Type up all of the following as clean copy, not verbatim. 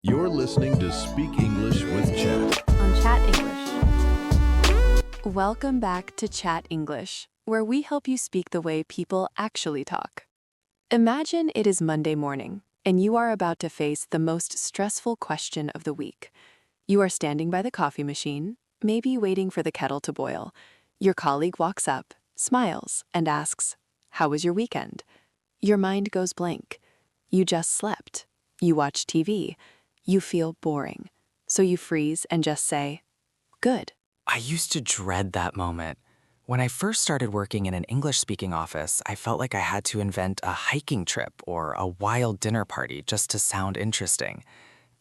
You're listening to Speak English with Chat. On Chat English. Welcome back to Chat English, where we help you speak the way people actually talk. Imagine it is Monday morning, and you are about to face the most stressful question of the week. You are standing by the coffee machine, maybe waiting for the kettle to boil. Your colleague walks up, smiles, and asks, "How was your weekend?" Your mind goes blank. You just slept. You watch TV. You feel boring. So you freeze and just say, "Good." I used to dread that moment. When I first started working in an English-speaking office, I felt like I had to invent a hiking trip or a wild dinner party just to sound interesting.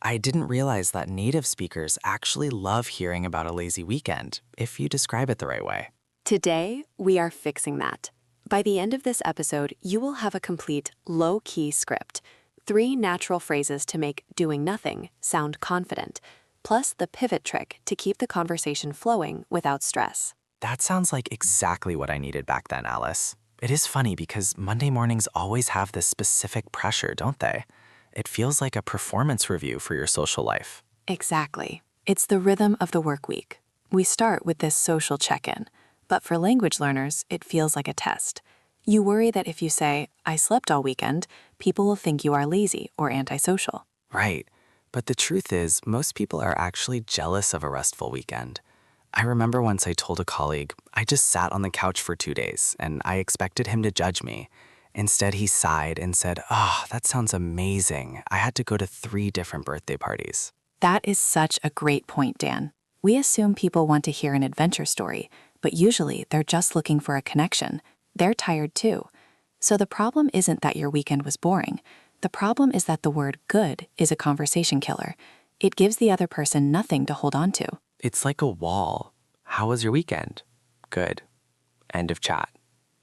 I didn't realize that native speakers actually love hearing about a lazy weekend, if you describe it the right way. Today, we are fixing that. By the end of this episode, you will have a complete low-key script. 3 natural phrases to make doing nothing sound confident, plus the pivot trick to keep the conversation flowing without stress. That sounds like exactly what I needed back then, Alice. It is funny because Monday mornings always have this specific pressure, don't they? It feels like a performance review for your social life. Exactly. It's the rhythm of the work week. We start with this social check-in, but for language learners, it feels like a test. You worry that if you say, "I slept all weekend," people will think you are lazy or antisocial. Right. But the truth is, most people are actually jealous of a restful weekend. I remember once I told a colleague, I just sat on the couch for 2 days, and I expected him to judge me. Instead, he sighed and said, that sounds amazing. I had to go to 3 different birthday parties." That is such a great point, Dan. We assume people want to hear an adventure story, but usually they're just looking for a connection. They're tired too. So the problem isn't that your weekend was boring. The problem is that the word "good" is a conversation killer. It gives the other person nothing to hold on to. It's like a wall. How was your weekend? Good. End of chat.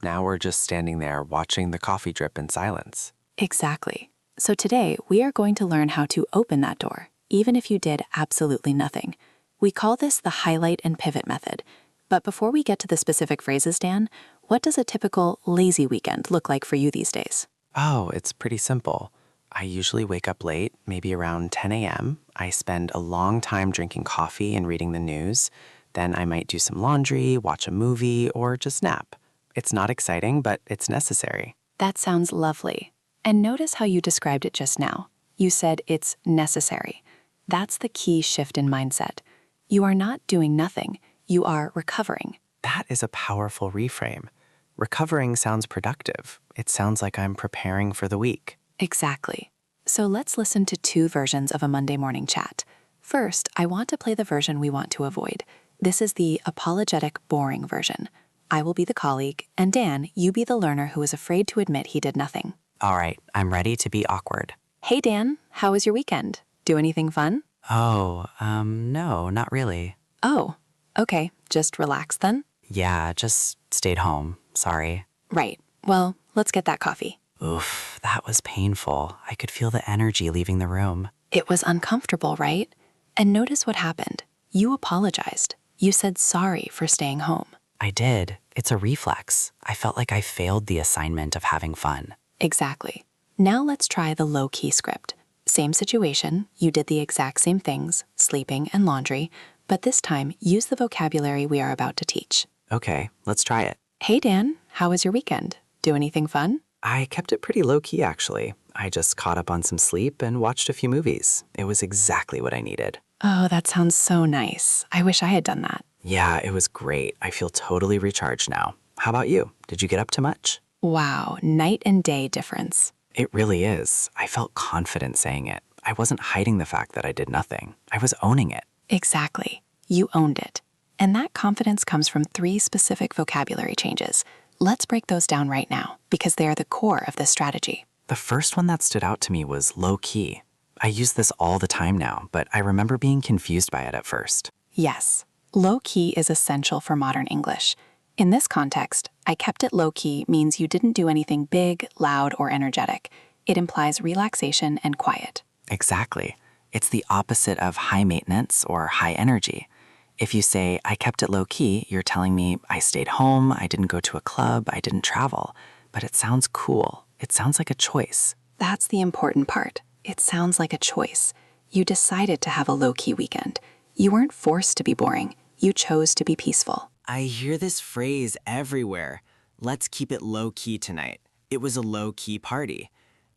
Now we're just standing there watching the coffee drip in silence. Exactly. So today, we are going to learn how to open that door, even if you did absolutely nothing. We call this the highlight and pivot method. But before we get to the specific phrases, Dan, what does a typical lazy weekend look like for you these days? Oh, it's pretty simple. I usually wake up late, maybe around 10 a.m. I spend a long time drinking coffee and reading the news. Then I might do some laundry, watch a movie, or just nap. It's not exciting, but it's necessary. That sounds lovely. And notice how you described it just now. You said it's necessary. That's the key shift in mindset. You are not doing nothing. You are recovering. That is a powerful reframe. Recovering sounds productive. It sounds like I'm preparing for the week. Exactly. So let's listen to 2 versions of a Monday morning chat. First, I want to play the version we want to avoid. This is the apologetic, boring version. I will be the colleague, and Dan, you be the learner who is afraid to admit he did nothing. All right, I'm ready to be awkward. "Hey Dan, how was your weekend? Do anything fun?" No, not really. "Oh, okay, just relax then?" Yeah, just stayed home. Sorry. "Right. Well, let's get that coffee." Oof, that was painful. I could feel the energy leaving the room. It was uncomfortable, right? And notice what happened. You apologized. You said sorry for staying home. I did. It's a reflex. I felt like I failed the assignment of having fun. Exactly. Now let's try the low-key script. Same situation, you did the exact same things, sleeping and laundry, but this time use the vocabulary we are about to teach. Okay, let's try it. "Hey Dan, how was your weekend? Do anything fun?" I kept it pretty low-key, actually. I just caught up on some sleep and watched a few movies. It was exactly what I needed. Oh, that sounds so nice. I wish I had done that. Yeah, it was great. I feel totally recharged now. How about you? Did you get up to much? Wow, night and day difference. It really is. I felt confident saying it. I wasn't hiding the fact that I did nothing. I was owning it. Exactly. You owned it. And that confidence comes from 3 specific vocabulary changes. Let's break those down right now, because they are the core of this strategy. The first one that stood out to me was low-key. I use this all the time now, but I remember being confused by it at first. Yes, low-key is essential for modern English. In this context, I kept it low-key means you didn't do anything big, loud, or energetic. It implies relaxation and quiet. Exactly. It's the opposite of high maintenance or high energy. If you say, I kept it low-key, you're telling me I stayed home, I didn't go to a club, I didn't travel. But it sounds cool. It sounds like a choice. That's the important part. It sounds like a choice. You decided to have a low-key weekend. You weren't forced to be boring. You chose to be peaceful. I hear this phrase everywhere. Let's keep it low-key tonight. It was a low-key party.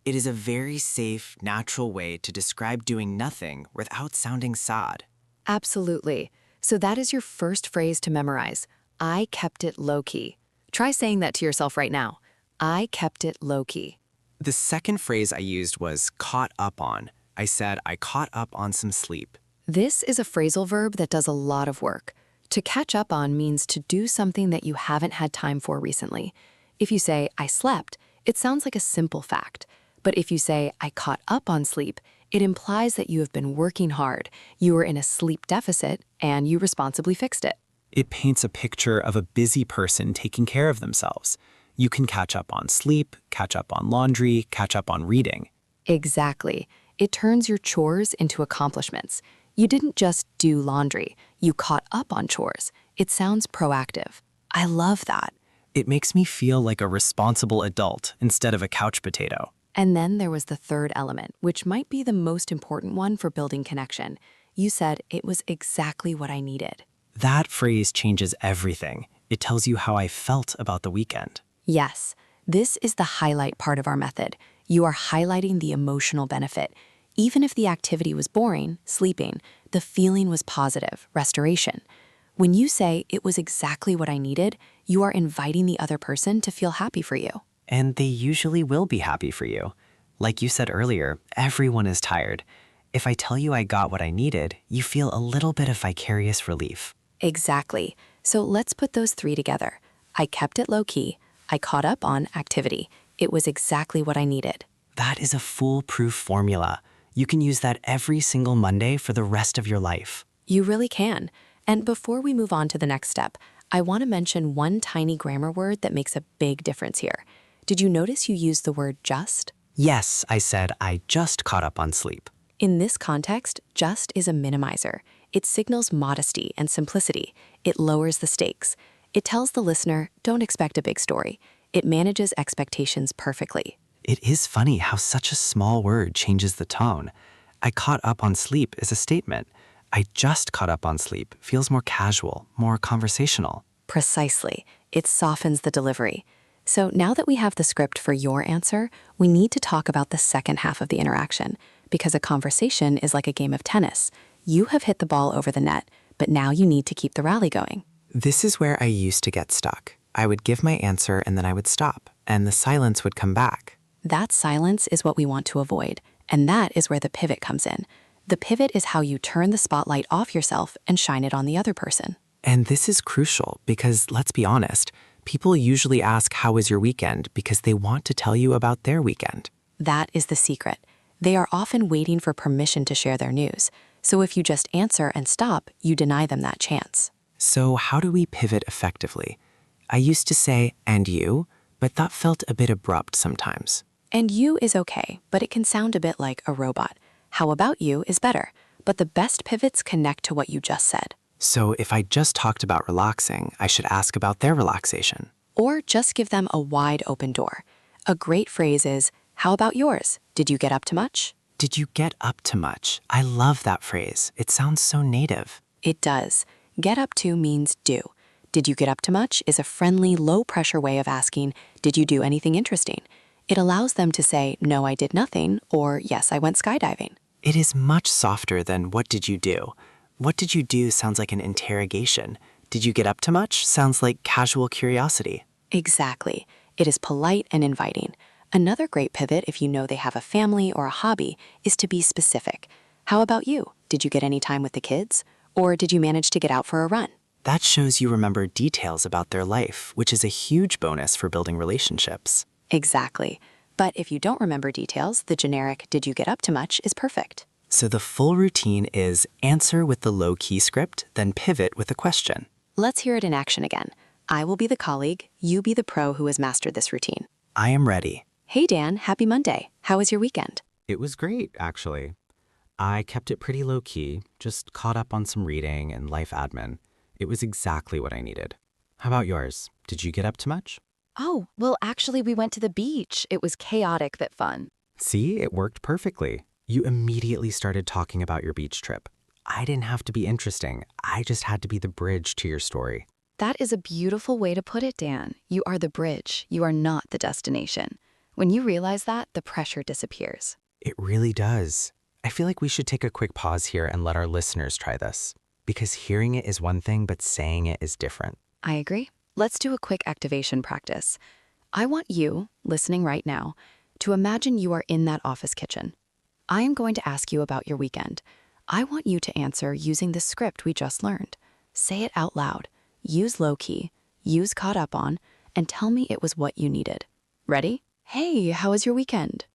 It is a very safe, natural way to describe doing nothing without sounding sad. Absolutely. So that is your first phrase to memorize. I kept it low-key. Try saying that to yourself right now. I kept it low-key. The second phrase I used was caught up on. I said I caught up on some sleep. This is a phrasal verb that does a lot of work. To catch up on means to do something that you haven't had time for recently. If you say, I slept, it sounds like a simple fact. But if you say, I caught up on sleep, it implies that you have been working hard, you were in a sleep deficit, and you responsibly fixed it. It paints a picture of a busy person taking care of themselves. You can catch up on sleep, catch up on laundry, catch up on reading. Exactly. It turns your chores into accomplishments. You didn't just do laundry, you caught up on chores. It sounds proactive. I love that. It makes me feel like a responsible adult instead of a couch potato. And then there was the third element, which might be the most important one for building connection. You said it was exactly what I needed. That phrase changes everything. It tells you how I felt about the weekend. Yes, this is the highlight part of our method. You are highlighting the emotional benefit. Even if the activity was boring, sleeping, the feeling was positive, restoration. When you say it was exactly what I needed, you are inviting the other person to feel happy for you. And they usually will be happy for you. Like you said earlier, everyone is tired. If I tell you I got what I needed, you feel a little bit of vicarious relief. Exactly. So let's put those three together. I kept it low-key. I caught up on activity. It was exactly what I needed. That is a foolproof formula. You can use that every single Monday for the rest of your life. You really can. And before we move on to the next step, I want to mention one tiny grammar word that makes a big difference here. Did you notice you used the word just? Yes, I said I just caught up on sleep. In this context, just is a minimizer. It signals modesty and simplicity. It lowers the stakes. It tells the listener, don't expect a big story. It manages expectations perfectly. It is funny how such a small word changes the tone. I caught up on sleep is a statement. I just caught up on sleep feels more casual, more conversational. Precisely. It softens the delivery. So now that we have the script for your answer, we need to talk about the second half of the interaction, because a conversation is like a game of tennis. You have hit the ball over the net, but now you need to keep the rally going. This is where I used to get stuck. I would give my answer and then I would stop, and the silence would come back. That silence is what we want to avoid, and that is where the pivot comes in. The pivot is how you turn the spotlight off yourself and shine it on the other person. And this is crucial because, let's be honest, people usually ask how was your weekend because they want to tell you about their weekend. That is the secret. They are often waiting for permission to share their news. So if you just answer and stop, you deny them that chance. So how do we pivot effectively? I used to say, and you, but that felt a bit abrupt sometimes. And you is okay, but it can sound a bit like a robot. How about you is better, but the best pivots connect to what you just said. So if I just talked about relaxing, I should ask about their relaxation. Or just give them a wide open door. A great phrase is, how about yours? Did you get up to much? Did you get up to much? I love that phrase. It sounds so native. It does. Get up to means do. Did you get up to much is a friendly, low-pressure way of asking, did you do anything interesting? It allows them to say, no, I did nothing, or yes, I went skydiving. It is much softer than what did you do? What did you do sounds like an interrogation. Did you get up to much sounds like casual curiosity. Exactly. It is polite and inviting. Another great pivot, if you know they have a family or a hobby, is to be specific. How about you? Did you get any time with the kids? Or did you manage to get out for a run? That shows you remember details about their life, which is a huge bonus for building relationships. Exactly. But if you don't remember details, the generic did you get up to much is perfect. So the full routine is answer with the low-key script, then pivot with a question. Let's hear it in action again. I will be the colleague, you be the pro who has mastered this routine. I am ready. Hey Dan, happy Monday. How was your weekend? It was great, actually. I kept it pretty low-key, just caught up on some reading and life admin. It was exactly what I needed. How about yours? Did you get up to much? Oh, well, actually, we went to the beach. It was chaotic but fun. See, it worked perfectly. You immediately started talking about your beach trip. I didn't have to be interesting. I just had to be the bridge to your story. That is a beautiful way to put it, Dan. You are the bridge. You are not the destination. When you realize that, the pressure disappears. It really does. I feel like we should take a quick pause here and let our listeners try this. Because hearing it is one thing, but saying it is different. I agree. Let's do a quick activation practice. I want you, listening right now, to imagine you are in that office kitchen. I am going to ask you about your weekend. I want you to answer using the script we just learned. Say it out loud. Use low-key, use caught up on, and tell me it was what you needed. Ready? Hey, how was your weekend?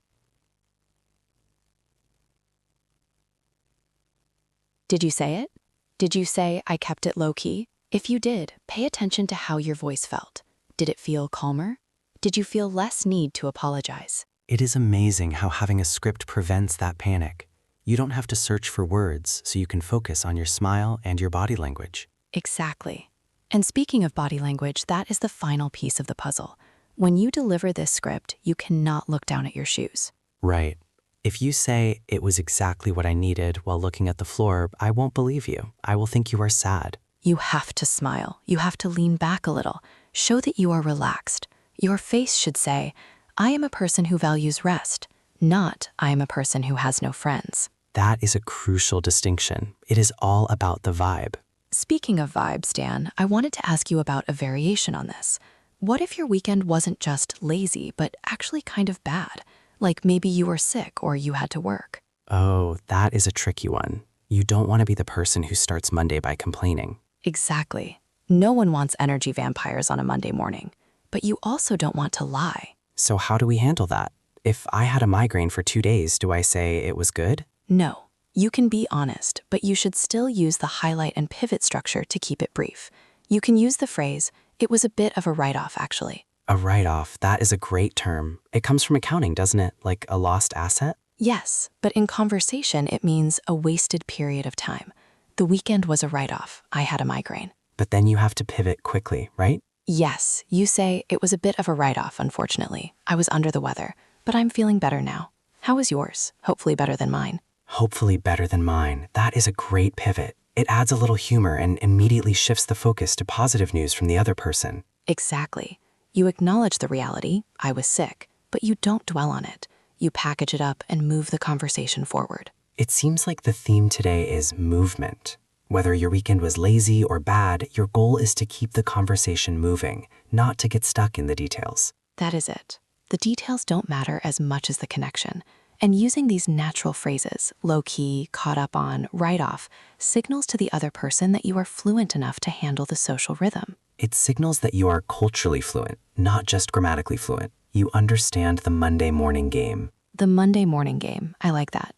Did you say it? Did you say, I kept it low-key? If you did, pay attention to how your voice felt. Did it feel calmer? Did you feel less need to apologize? It is amazing how having a script prevents that panic. You don't have to search for words, so you can focus on your smile and your body language. Exactly. And speaking of body language, that is the final piece of the puzzle. When you deliver this script, you cannot look down at your shoes. Right. If you say, it was exactly what I needed while looking at the floor, I won't believe you. I will think you are sad. You have to smile. You have to lean back a little. Show that you are relaxed. Your face should say, I am a person who values rest, not I am a person who has no friends. That is a crucial distinction. It is all about the vibe. Speaking of vibes, Dan, I wanted to ask you about a variation on this. What if your weekend wasn't just lazy, but actually kind of bad? Like maybe you were sick or you had to work. Oh, that is a tricky one. You don't want to be the person who starts Monday by complaining. Exactly. No one wants energy vampires on a Monday morning. But you also don't want to lie. So how do we handle that? If I had a migraine for 2 days, do I say it was good? No. You can be honest, but you should still use the highlight and pivot structure to keep it brief. You can use the phrase, it was a bit of a write-off, actually. A write-off, that is a great term. It comes from accounting, doesn't it? Like a lost asset? Yes, but in conversation, it means a wasted period of time. The weekend was a write-off. I had a migraine. But then you have to pivot quickly, right? Yes, you say, it was a bit of a write-off, unfortunately. I was under the weather, but I'm feeling better now. How was yours? Hopefully better than mine. Hopefully better than mine. That is a great pivot. It adds a little humor and immediately shifts the focus to positive news from the other person. Exactly. You acknowledge the reality, I was sick, but you don't dwell on it. You package it up and move the conversation forward. It seems like the theme today is movement. Whether your weekend was lazy or bad, your goal is to keep the conversation moving, not to get stuck in the details. That is it. The details don't matter as much as the connection. And using these natural phrases, low-key, caught up on, write-off, signals to the other person that you are fluent enough to handle the social rhythm. It signals that you are culturally fluent, not just grammatically fluent. You understand the Monday morning game. The Monday morning game, I like that.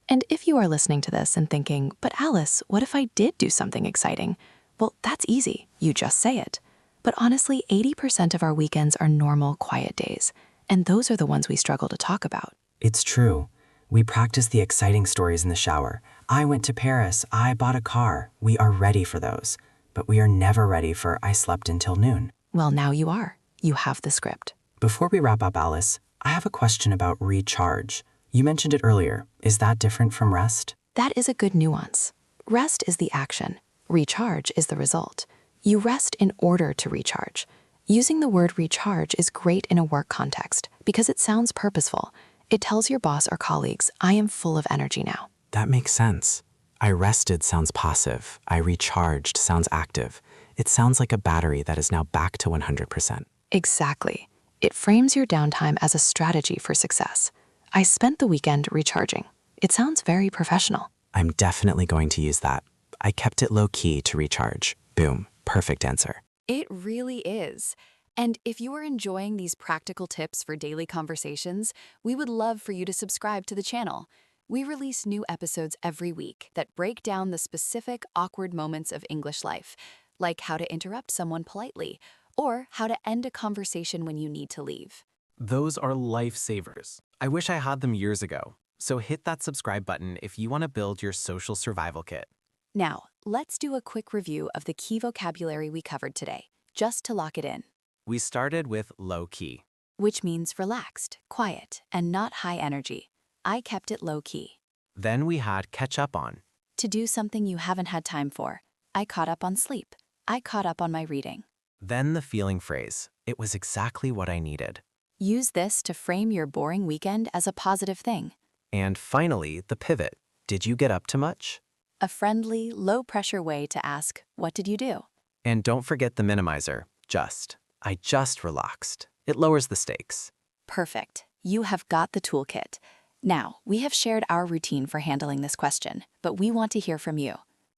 And if you are listening to this and thinking, but Alice, what if I did do something exciting? Well, that's easy. You just say it. But honestly, 80% of our weekends are normal, quiet days. And those are the ones we struggle to talk about. It's true. We practice the exciting stories in the shower. I went to Paris. I bought a car. We are ready for those. But we are never ready for I slept until noon. Well, now you are. You have the script. Before we wrap up, Alice, I have a question about recharge. You mentioned it earlier. Is that different from rest? That is a good nuance. Rest is the action. Recharge is the result. You rest in order to recharge. Using the word recharge is great in a work context because it sounds purposeful. It tells your boss or colleagues, I am full of energy now. That makes sense. I rested sounds passive. I recharged sounds active. It sounds like a battery that is now back to 100%. Exactly. It frames your downtime as a strategy for success. I spent the weekend recharging. It sounds very professional. I'm definitely going to use that. I kept it low-key to recharge. Boom. Perfect answer. It really is. And if you are enjoying these practical tips for daily conversations, we would love for you to subscribe to the channel. We release new episodes every week that break down the specific awkward moments of English life, like how to interrupt someone politely or how to end a conversation when you need to leave. Those are lifesavers. I wish I had them years ago. So hit that subscribe button if you want to build your social survival kit. Now, let's do a quick review of the key vocabulary we covered today, just to lock it in. We started with low-key. Which means relaxed, quiet, and not high energy. I kept it low-key. Then we had catch up on. To do something you haven't had time for. I caught up on sleep. I caught up on my reading. Then the feeling phrase. It was exactly what I needed. Use this to frame your boring weekend as a positive thing. And finally, the pivot. Did you get up to much? A friendly, low-pressure way to ask, what did you do? And don't forget the minimizer. Just. I just relaxed. It lowers the stakes. Perfect. You have got the toolkit. Now, we have shared our routine for handling this question, but we want to hear from you.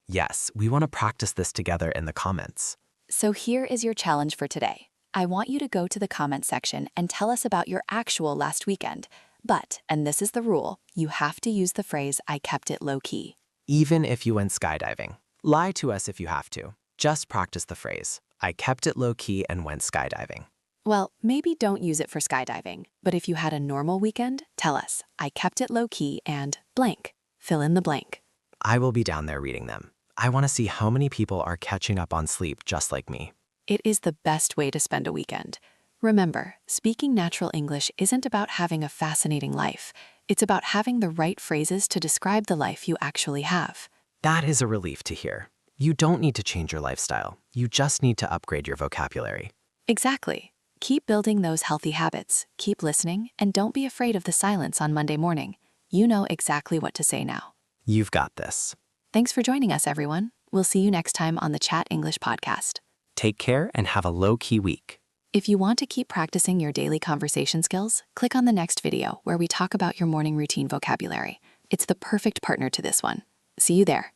Yes, we want to practice this together in the comments. So here is your challenge for today. I want you to go to the comment section and tell us about your actual last weekend. But, and this is the rule, you have to use the phrase, I kept it low-key. Even if you went skydiving. Lie to us if you have to. Just practice the phrase. I kept it low-key and went skydiving. Well, maybe don't use it for skydiving, but if you had a normal weekend, tell us, I kept it low-key and blank. Fill in the blank. I will be down there reading them. I want to see how many people are catching up on sleep just like me. It is the best way to spend a weekend. Remember, speaking natural English isn't about having a fascinating life. It's about having the right phrases to describe the life you actually have. That is a relief to hear. You don't need to change your lifestyle. You just need to upgrade your vocabulary. Exactly. Keep building those healthy habits, keep listening, and don't be afraid of the silence on Monday morning. You know exactly what to say now. You've got this. Thanks for joining us, everyone. We'll see you next time on the Chat English podcast. Take care and have a low-key week. If you want to keep practicing your daily conversation skills, click on the next video where we talk about your morning routine vocabulary. It's the perfect partner to this one. See you there.